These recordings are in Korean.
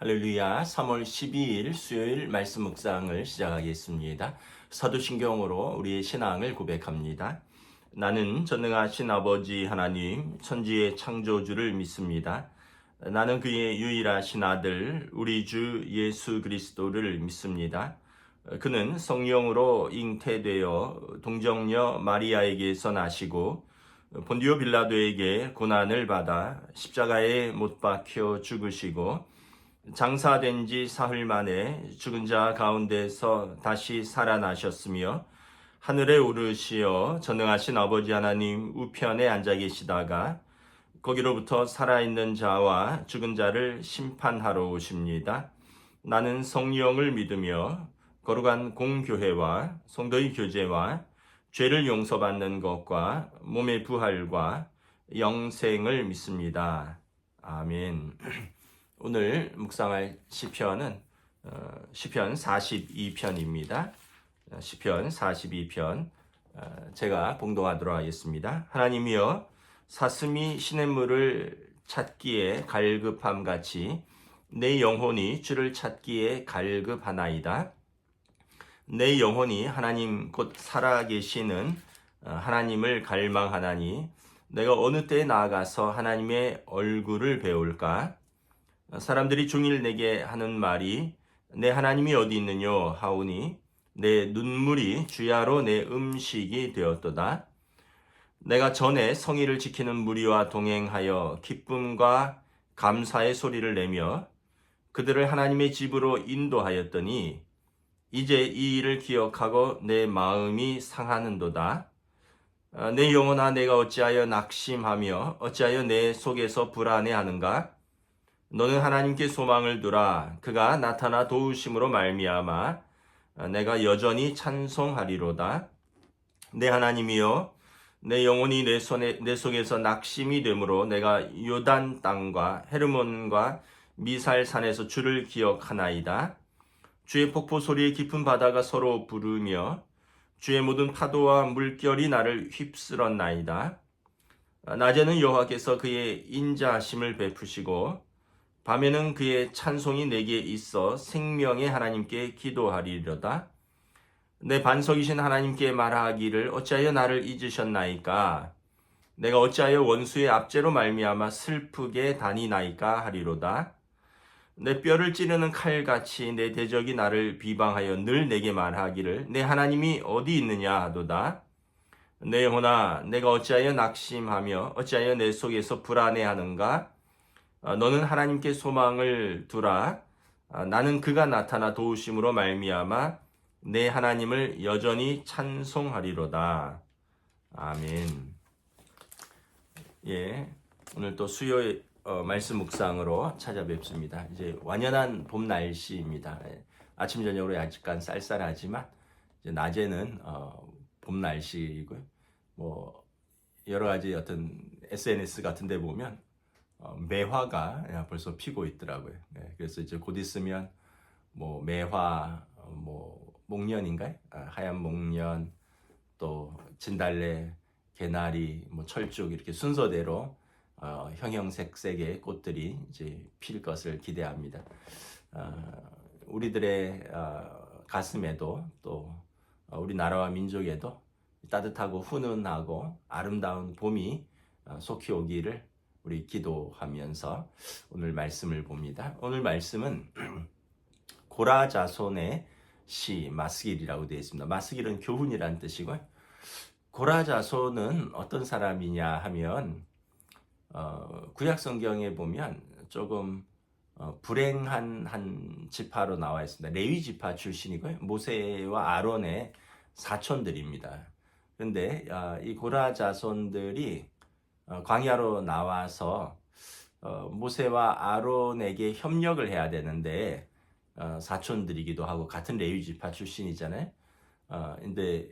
할렐루야. 3월 12일 수요일 말씀 묵상을 시작하겠습니다. 사도신경으로 우리의 신앙을 고백합니다. 나는 전능하신 아버지 하나님, 천지의 창조주를 믿습니다. 나는 그의 유일하신 아들, 우리 주 예수 그리스도를 믿습니다. 그는 성령으로 잉태되어 동정녀 마리아에게서 나시고 본디오 빌라도에게 고난을 받아 십자가에 못 박혀 죽으시고 장사된 지 사흘 만에 죽은 자 가운데서 다시 살아나셨으며 하늘에 오르시어 전능하신 아버지 하나님 우편에 앉아 계시다가 거기로부터 살아있는 자와 죽은 자를 심판하러 오십니다. 나는 성령을 믿으며 거룩한 공교회와 성도의 교제와 죄를 용서받는 것과 몸의 부활과 영생을 믿습니다. 아멘. 오늘 묵상할 시편은 시편 42편입니다. 시편 42편 제가 봉독하도록 하겠습니다. 하나님이여 사슴이 시냇물을 찾기에 갈급함 같이 내 영혼이 주를 찾기에 갈급하나이다. 내 영혼이 하나님 곧 살아계시는 하나님을 갈망하나니 내가 어느 때에 나아가서 하나님의 얼굴을 배울까? 사람들이 종일 내게 하는 말이 내 하나님이 어디 있느뇨 하오니 내 눈물이 주야로 내 음식이 되었도다. 내가 전에 성의를 지키는 무리와 동행하여 기쁨과 감사의 소리를 내며 그들을 하나님의 집으로 인도하였더니 이제 이 일을 기억하고 내 마음이 상하는도다. 내 영혼아 내가 어찌하여 낙심하며 어찌하여 내 속에서 불안해하는가? 너는 하나님께 소망을 두라. 그가 나타나 도우심으로 말미암아 내가 여전히 찬송하리로다. 내 하나님이여 내 영혼이 내 속에서 낙심이 되므로 내가 요단 땅과 헤르몬과 미살산에서 주를 기억하나이다. 주의 폭포 소리에 깊은 바다가 서로 부르며 주의 모든 파도와 물결이 나를 휩쓸었나이다. 낮에는 여호와께서 그의 인자하심을 베푸시고 밤에는 그의 찬송이 내게 있어 생명의 하나님께 기도하리로다. 내 반석이신 하나님께 말하기를 어찌하여 나를 잊으셨나이까? 내가 어찌하여 원수의 압제로 말미암아 슬프게 다니나이까 하리로다. 내 뼈를 찌르는 칼같이 내 대적이 나를 비방하여 늘 내게 말하기를 내 하나님이 어디 있느냐 하도다. 내 영혼아 내가 어찌하여 낙심하며 어찌하여 내 속에서 불안해하는가? 너는 하나님께 소망을 두라. 나는 그가 나타나 도우심으로 말미암아 내 하나님을 여전히 찬송하리로다. 아멘. 예, 오늘 또 수요일 말씀 묵상으로 찾아뵙습니다. 이제 완연한 봄 날씨입니다. 아침 저녁으로 약간 쌀쌀하지만 이제 낮에는 봄 날씨이고요. 뭐 여러 가지 어떤 SNS 같은데 보면 매화가 벌써 피고 있더라고요. 그래서 이제 곧 있으면 뭐 매화, 뭐 목련인가요? 하얀 목련, 또 진달래, 개나리, 뭐 철쭉 이렇게 순서대로 형형색색의 꽃들이 이제 필 것을 기대합니다. 우리들의 가슴에도 또 우리 나라와 민족에도 따뜻하고 훈훈하고 아름다운 봄이 속히 오기를 우리 기도하면서 오늘 말씀을 봅니다. 오늘 말씀은 고라자손의 시 마스길이라고 되어 있습니다. 마스길은 교훈이라는 뜻이고요. 고라자손은 어떤 사람이냐 하면 구약 성경에 보면 조금 불행한 한 지파로 나와 있습니다. 레위 지파 출신이고요. 모세와 아론의 사촌들입니다. 그런데 이 고라자손들이 광야로 나와서 모세와 아론에게 협력을 해야 되는데 사촌들이기도 하고 같은 레위 지파 출신이잖아요. 근데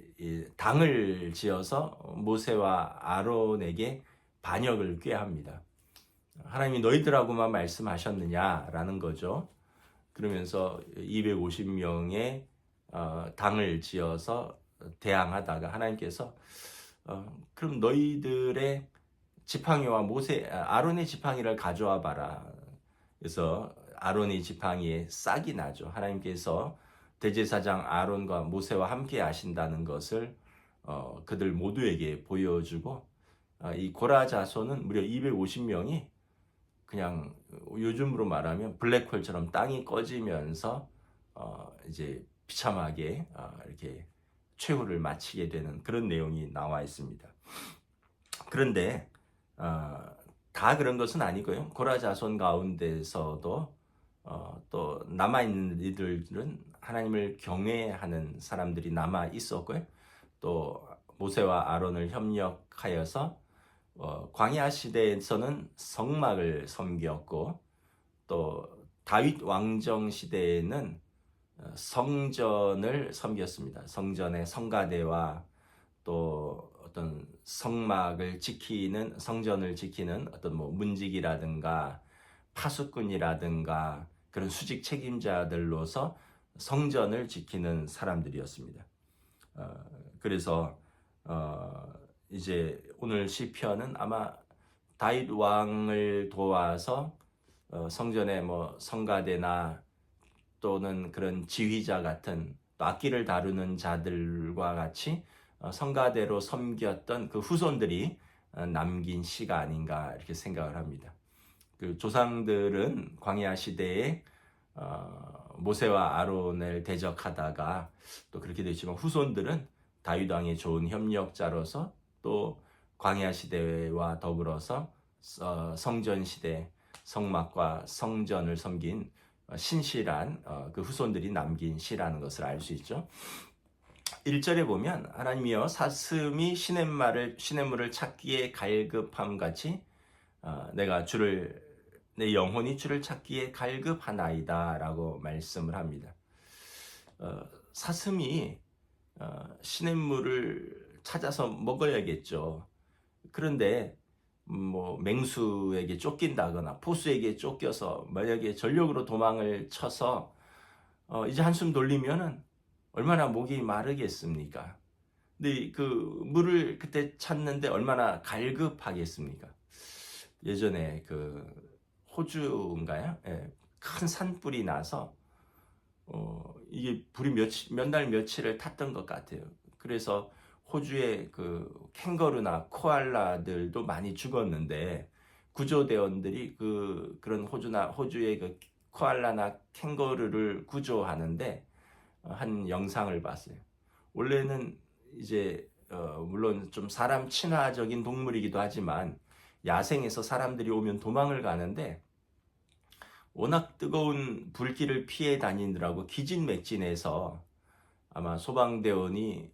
당을 지어서 모세와 아론에게 반역을 꾀합니다. 하나님이 너희들하고만 말씀하셨느냐라는 거죠. 그러면서 250명의 당을 지어서 대항하다가 하나님께서 그럼 너희들의 지팡이와 아론의 지팡이를 가져와 봐라. 그래서 아론의 지팡이에 싹이 나죠. 하나님께서 대제사장 아론과 모세와 함께 하신다는 것을 그들 모두에게 보여주고 이 고라 자손은 무려 250명이 그냥 요즘으로 말하면 블랙홀처럼 땅이 꺼지면서 이제 비참하게 이렇게 최후를 마치게 되는 그런 내용이 나와 있습니다. 그런데 다 그런 것은 아니고요. 고라 자손 가운데서도 또 남아있는 이들은 하나님을 경외하는 사람들이 남아 있었고요. 또 모세와 아론을 협력하여서 광야 시대에서는 성막을 섬겼고 또 다윗 왕정 시대에는 성전을 섬겼습니다. 성전의 성가대와 또 어떤 성막을 지키는 성전을 지키는 어떤 뭐 문지기라든가 파수꾼이라든가 그런 수직 책임자들로서 성전을 지키는 사람들이었습니다. 그래서 이제 오늘 시편은 아마 다윗 왕을 도와서 성전의 뭐 성가대나 또는 그런 지휘자 같은 또 악기를 다루는 자들과 같이 성가대로 섬겼던 그 후손들이 남긴 시가 아닌가 이렇게 생각을 합니다. 그 조상들은 광야 시대에 모세와 아론을 대적하다가 또 그렇게 됐지만 후손들은 다윗 왕의 좋은 협력자로서 또 광야 시대와 더불어서 성전 시대 성막과 성전을 섬긴 신실한 그 후손들이 남긴 시라는 것을 알 수 있죠. 1절에 보면 하나님이여 사슴이 시냇물을 찾기에 갈급함 같이 내 영혼이 주를 찾기에 갈급하나이다 라고 말씀을 합니다. 사슴이 시냇물을 찾아서 먹어야겠죠. 그런데 뭐 맹수에게 쫓긴다거나 포수에게 쫓겨서 만약에 전력으로 도망을 쳐서 이제 한숨 돌리면은 얼마나 목이 마르겠습니까? 근데 그 물을 그때 찾는데 얼마나 갈급하겠습니까? 예전에 그 호주인가요? 예, 큰 산불이 나서 이게 불이 몇 날 며칠을 탔던 것 같아요. 그래서 호주의 그 캥거루나 코알라들도 많이 죽었는데 구조대원들이 그런 호주의 그 코알라나 캥거루를 구조하는데 한 영상을 봤어요. 원래는 이제 물론 좀 사람 친화적인 동물이기도 하지만 야생에서 사람들이 오면 도망을 가는데 워낙 뜨거운 불길을 피해 다니느라고 기진맥진해서 아마 소방대원이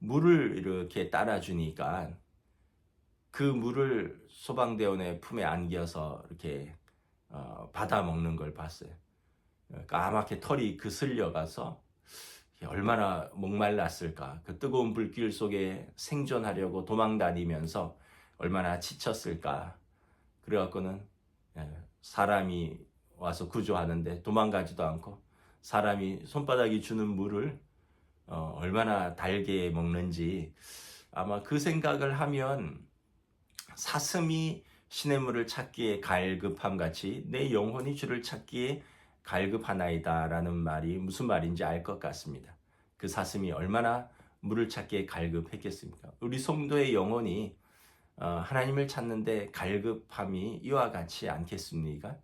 물을 이렇게 따라주니까 그 물을 소방대원의 품에 안겨서 이렇게 받아 먹는 걸 봤어요. 까맣게 털이 그슬려가서 얼마나 목말랐을까. 그 뜨거운 불길 속에 생존하려고 도망다니면서 얼마나 지쳤을까. 그래갖고는 사람이 와서 구조하는데 도망가지도 않고 사람이 손바닥이 주는 물을 얼마나 달게 먹는지 아마 그 생각을 하면 사슴이 시냇물을 찾기에 갈급함 같이 내 영혼이 주를 찾기에 갈급하나이다 라는 말이 무슨 말인지 알 것 같습니다. 그 사슴이 얼마나 물을 찾기에 갈급했겠습니까? 우리 성도의 영혼이 하나님을 찾는데 갈급함이 이와 같지 않겠습니까?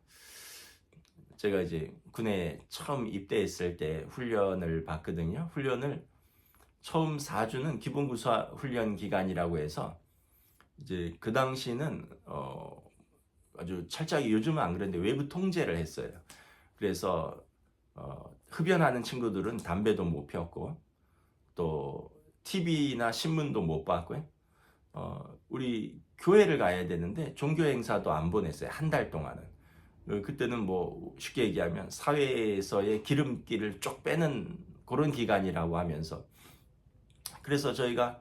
제가 이제 군에 처음 입대했을 때 훈련을 받거든요. 훈련을 처음 4주는 기본구사 훈련 기간이라고 해서 이제 그 당시는 아주 철저하게 요즘은 안 그런데 외부 통제를 했어요. 그래서 흡연하는 친구들은 담배도 못 폈고 또 TV나 신문도 못 봤고요. 우리 교회를 가야 되는데 종교 행사도 안 보냈어요. 한 달 동안은. 그때는 뭐 쉽게 얘기하면 사회에서의 기름기를 쭉 빼는 그런 기간이라고 하면서 그래서 저희가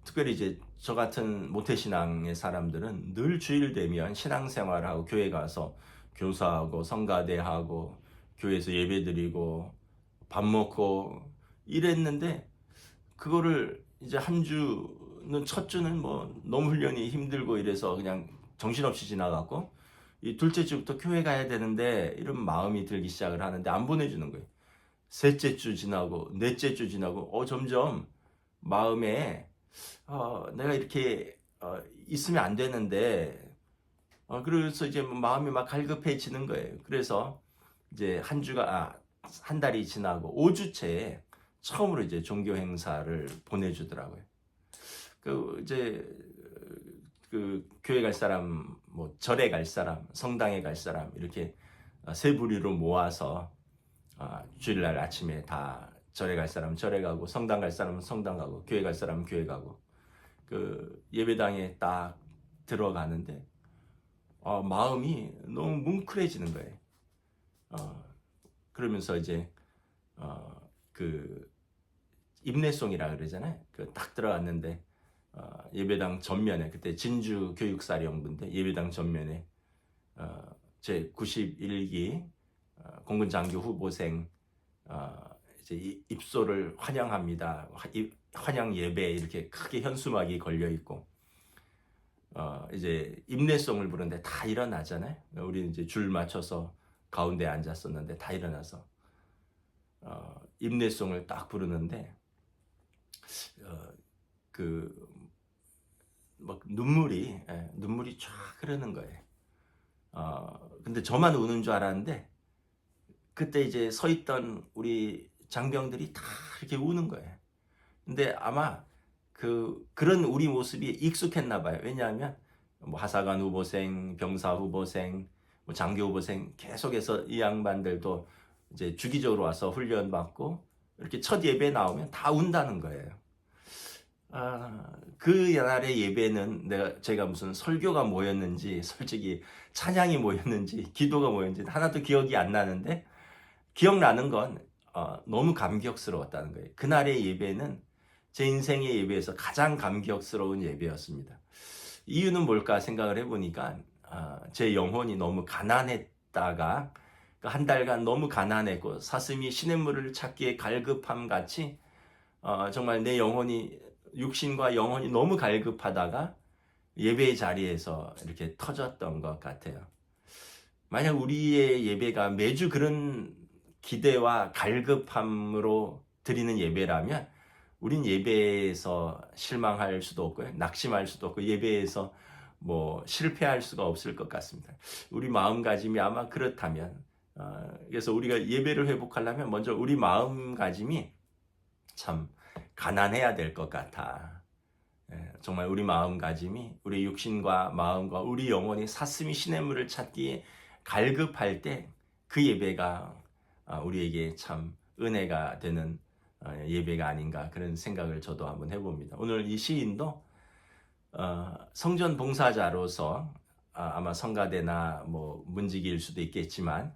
특별히 이제 저 같은 모태신앙의 사람들은 늘 주일 되면 신앙생활하고 교회 가서 교사하고 성가대하고 교회에서 예배드리고 밥 먹고 이랬는데 그거를 이제 한 주는 첫 주는 뭐 너무 훈련이 힘들고 이래서 그냥 정신없이 지나갔고 이 둘째 주부터 교회 가야 되는데 이런 마음이 들기 시작을 하는데 안 보내주는 거예요. 셋째 주 지나고 넷째 주 지나고 점점 마음에 내가 이렇게 있으면 안 되는데 그래서 이제 마음이 막 갈급해지는 거예요. 그래서 이제 한 달이 지나고 5주째에 처음으로 이제 종교 행사를 보내주더라고요. 이제 그 교회 갈 사람, 뭐 절에 갈 사람, 성당에 갈 사람 이렇게 세 부류로 모아서 주일날 아침에 다 절에 갈 사람 절에 가고, 성당 갈 사람은 성당 가고, 교회 갈 사람은 교회 가고, 그 예배당에 딱 들어가는데 마음이 너무 뭉클해지는 거예요. 그러면서 이제 그 임내송이라 그러잖아요. 그 딱 들어갔는데 예배당 전면에, 그때 진주 교육사령부인데 예배당 전면에 제 91기 공군 장교 후보생 이제 입소를 환영합니다. 환영 예배 이렇게 크게 현수막이 걸려 있고 이제 임내송을 부르는데 다 일어나잖아요. 우리는 이제 줄 맞춰서 가운데 앉았었는데 다 일어나서 임내송을 딱 부르는데 막 눈물이 쫙 흐르는 거예요. 근데 저만 우는 줄 알았는데 그때 이제 서 있던 우리 장병들이 다 이렇게 우는 거예요. 근데 아마 그런 우리 모습이 익숙했나 봐요. 왜냐하면 뭐 하사관 후보생, 병사 후보생, 뭐 장교 후보생 계속해서 이 양반들도 이제 주기적으로 와서 훈련 받고 이렇게 첫 예배 나오면 다 운다는 거예요. 그 날의 예배는 제가 무슨 설교가 뭐였는지, 솔직히 찬양이 뭐였는지, 기도가 뭐였는지 하나도 기억이 안 나는데 기억나는 건 너무 감격스러웠다는 거예요. 그날의 예배는 제 인생의 예배에서 가장 감격스러운 예배였습니다. 이유는 뭘까 생각을 해보니까 제 영혼이 너무 가난했다가 한 달간 너무 가난했고 사슴이 시냇물을 찾기에 갈급함 같이 정말 내 영혼이, 육신과 영혼이 너무 갈급하다가 예배의 자리에서 이렇게 터졌던 것 같아요. 만약 우리의 예배가 매주 그런 기대와 갈급함으로 드리는 예배라면 우린 예배에서 실망할 수도 없고요, 낙심할 수도 없고, 예배에서 뭐 실패할 수가 없을 것 같습니다. 우리 마음가짐이 아마 그렇다면 그래서 우리가 예배를 회복하려면 먼저 우리 마음가짐이 참 가난해야 될 것 같아. 정말 우리 마음가짐이, 우리 육신과 마음과 우리 영혼이 사슴이 시냇물을 찾기에 갈급할 때 그 예배가 우리에게 참 은혜가 되는 예배가 아닌가, 그런 생각을 저도 한번 해봅니다. 오늘 이 시인도 성전 봉사자로서 아마 성가대나 뭐 문지기일 수도 있겠지만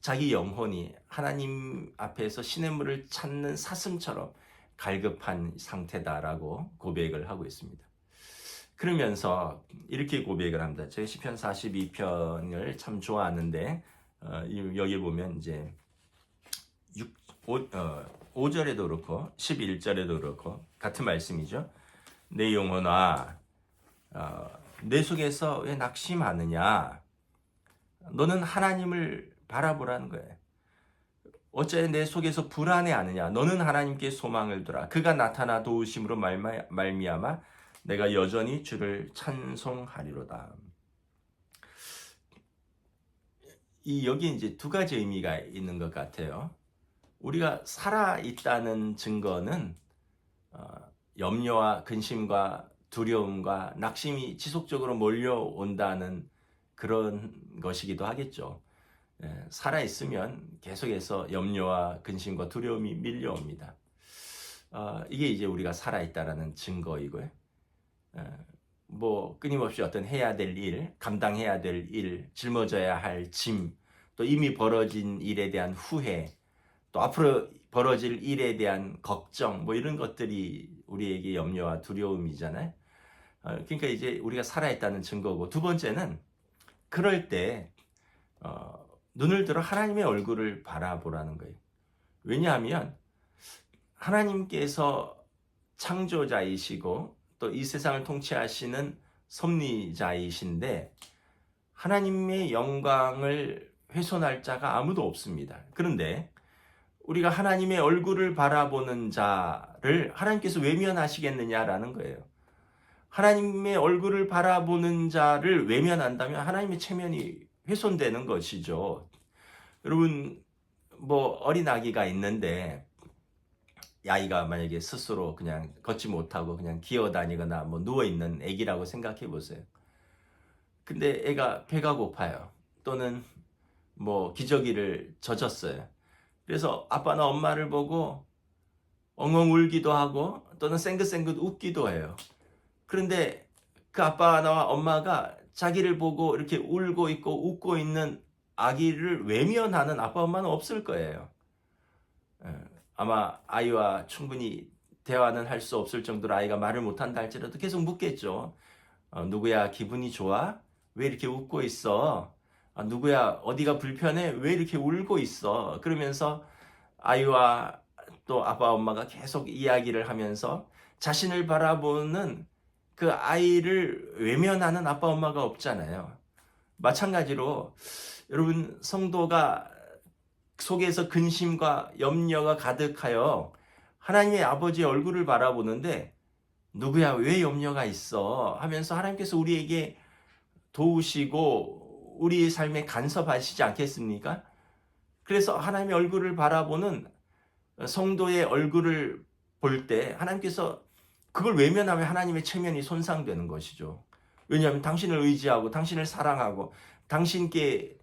자기 영혼이 하나님 앞에서 시냇물을 찾는 사슴처럼 갈급한 상태다라고 고백을 하고 있습니다. 그러면서 이렇게 고백을 합니다. 제가 시편 42편을 참 좋아하는데 여기 보면 이제 5절에도 그렇고 11절에도 그렇고 같은 말씀이죠. 내 영혼아, 내 속에서 왜 낙심하느냐? 너는 하나님을 바라보라는 거예요. 어째 내 속에서 불안해하느냐? 너는 하나님께 소망을 두라. 그가 나타나 도우심으로 말미암아 내가 여전히 주를 찬송하리로다. 여기 이제 두 가지 의미가 있는 것 같아요. 우리가 살아 있다는 증거는 염려와 근심과 두려움과 낙심이 지속적으로 몰려온다는 그런 것이기도 하겠죠. 살아 있으면 계속해서 염려와 근심과 두려움이 밀려옵니다. 이게 이제 우리가 살아 있다라는 증거이고요. 뭐 끊임없이 어떤 해야 될 일, 감당해야 될 일, 짊어져야 할 짐, 또 이미 벌어진 일에 대한 후회, 또 앞으로 벌어질 일에 대한 걱정, 뭐 이런 것들이 우리에게 염려와 두려움이잖아요. 그러니까 이제 우리가 살아있다는 증거고, 두 번째는 그럴 때 눈을 들어 하나님의 얼굴을 바라보라는 거예요. 왜냐하면 하나님께서 창조자이시고 또 이 세상을 통치하시는 섭리자이신데 하나님의 영광을 훼손할 자가 아무도 없습니다. 그런데 우리가 하나님의 얼굴을 바라보는 자를 하나님께서 외면하시겠느냐라는 거예요. 하나님의 얼굴을 바라보는 자를 외면한다면 하나님의 체면이 훼손되는 것이죠. 여러분, 뭐 어린 아기가 있는데 이 아이가 만약에 스스로 그냥 걷지 못하고 그냥 기어다니거나 뭐 누워있는 아기라고 생각해 보세요. 근데 애가 배가 고파요. 또는 뭐 기저귀를 젖었어요. 그래서 아빠나 엄마를 보고 엉엉 울기도 하고 또는 쌩긋쌩긋 웃기도 해요. 그런데 그 아빠나 엄마가 자기를 보고 이렇게 울고 있고 웃고 있는 아기를 외면하는 아빠 엄마는 없을 거예요. 아마 아이와 충분히 대화는 할 수 없을 정도로 아이가 말을 못한다 할지라도 계속 묻겠죠. 누구야, 기분이 좋아? 왜 이렇게 웃고 있어? 누구야, 어디가 불편해? 왜 이렇게 울고 있어? 그러면서 아이와 또 아빠 엄마가 계속 이야기를 하면서 자신을 바라보는 그 아이를 외면하는 아빠 엄마가 없잖아요. 마찬가지로 여러분, 성도가 속에서 근심과 염려가 가득하여 하나님의 아버지의 얼굴을 바라보는데 누구야, 왜 염려가 있어? 하면서 하나님께서 우리에게 도우시고 우리의 삶에 간섭하시지 않겠습니까? 그래서 하나님의 얼굴을 바라보는 성도의 얼굴을 볼 때 하나님께서 그걸 외면하면 하나님의 체면이 손상되는 것이죠. 왜냐하면 당신을 의지하고 당신을 사랑하고 당신께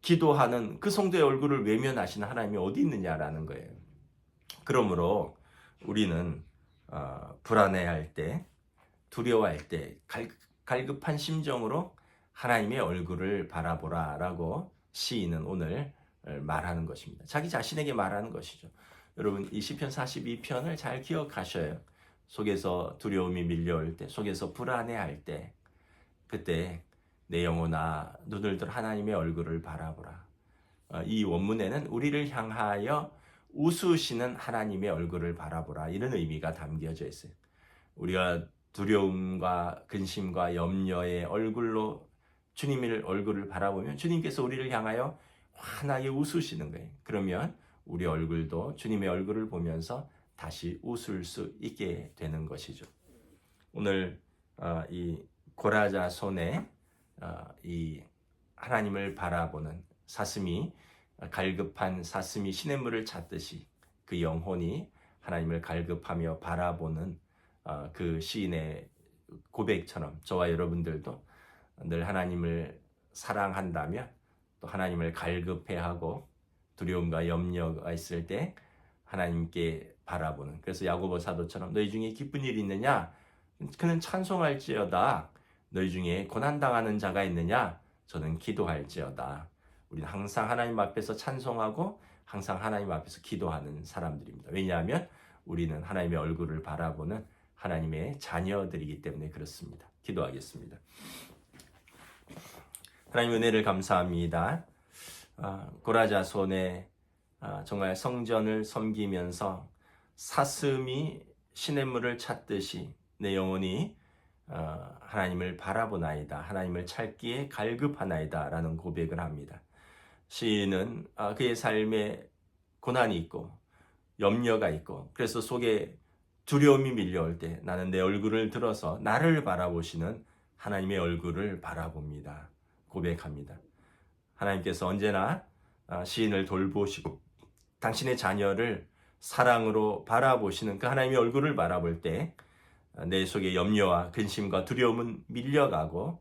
기도하는 그 성도의 얼굴을 외면하시는 하나님이 어디 있느냐라는 거예요. 그러므로 우리는 불안해할 때, 두려워할 때 갈급한 심정으로 하나님의 얼굴을 바라보라라고 시인은 오늘 말하는 것입니다. 자기 자신에게 말하는 것이죠. 여러분, 이 시편 42편을 잘 기억하셔요. 속에서 두려움이 밀려올 때, 속에서 불안해할 때, 그때 내 영혼아 눈을 들어 하나님의 얼굴을 바라보라. 이 원문에는 우리를 향하여 웃으시는 하나님의 얼굴을 바라보라, 이런 의미가 담겨져 있어요. 우리가 두려움과 근심과 염려의 얼굴로 주님의 얼굴을 바라보면 주님께서 우리를 향하여 환하게 웃으시는 거예요. 그러면 우리 얼굴도 주님의 얼굴을 보면서 다시 웃을 수 있게 되는 것이죠. 오늘 이 고라자손의 이 하나님을 바라보는 사슴이, 갈급한 사슴이 시냇물을 찾듯이 그 영혼이 하나님을 갈급하며 바라보는 그 시인의 고백처럼 저와 여러분들도 늘 하나님을 사랑한다면 또 하나님을 갈급해하고 두려움과 염려가 있을 때 하나님께 바라보는, 그래서 야고보 사도처럼 너희 중에 기쁜 일이 있느냐? 그는 찬송할지어다. 너희 중에 고난당하는 자가 있느냐? 저는 기도할지어다. 우리는 항상 하나님 앞에서 찬송하고 항상 하나님 앞에서 기도하는 사람들입니다. 왜냐하면 우리는 하나님의 얼굴을 바라보는 하나님의 자녀들이기 때문에 그렇습니다. 기도하겠습니다. 하나님 은혜를 감사합니다. 고라자손의 정말 성전을 섬기면서 사슴이 시냇물을 찾듯이 내 영혼이 하나님을 바라보나이다, 하나님을 찾기에 갈급하나이다 라는 고백을 합니다. 시인은 그의 삶에 고난이 있고 염려가 있고 그래서 속에 두려움이 밀려올 때 나는 내 얼굴을 들어서 나를 바라보시는 하나님의 얼굴을 바라봅니다. 고백합니다. 하나님께서 언제나 시인을 돌보시고 당신의 자녀를 사랑으로 바라보시는 그 하나님의 얼굴을 바라볼 때 내 속에 염려와 근심과 두려움은 밀려가고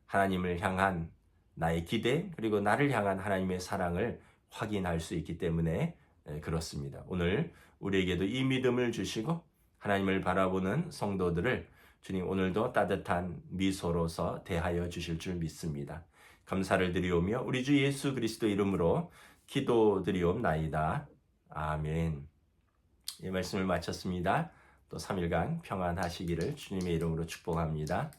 하나님을 향한 나의 기대 그리고 나를 향한 하나님의 사랑을 확인할 수 있기 때문에 그렇습니다. 오늘 우리에게도 이 믿음을 주시고 하나님을 바라보는 성도들을 주님 오늘도 따뜻한 미소로서 대하여 주실 줄 믿습니다. 감사를 드리오며 우리 주 예수 그리스도 이름으로 기도드리옵나이다. 아멘. 이 말씀을 마쳤습니다. 또 3일간 평안하시기를 주님의 이름으로 축복합니다.